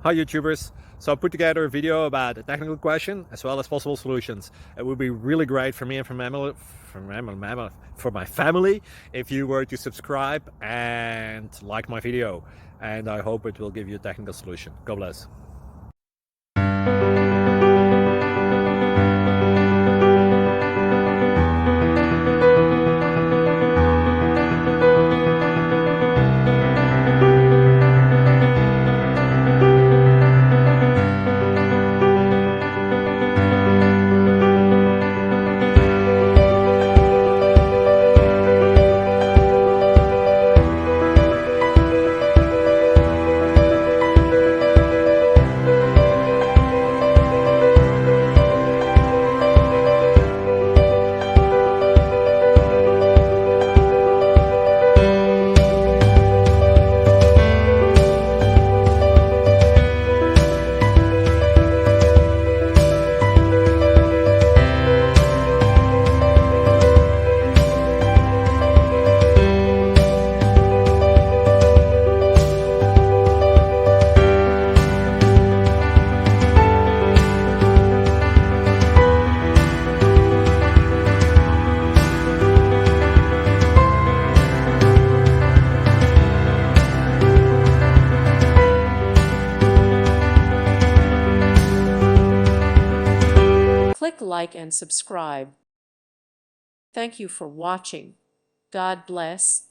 Hi YouTubers. So I put together a video about a technical question as well as possible solutions. It would be really great for me and for my family if you were to subscribe and like my video. And I hope it will give you a technical solution. God bless. Click like and subscribe. Thank you for watching. God bless.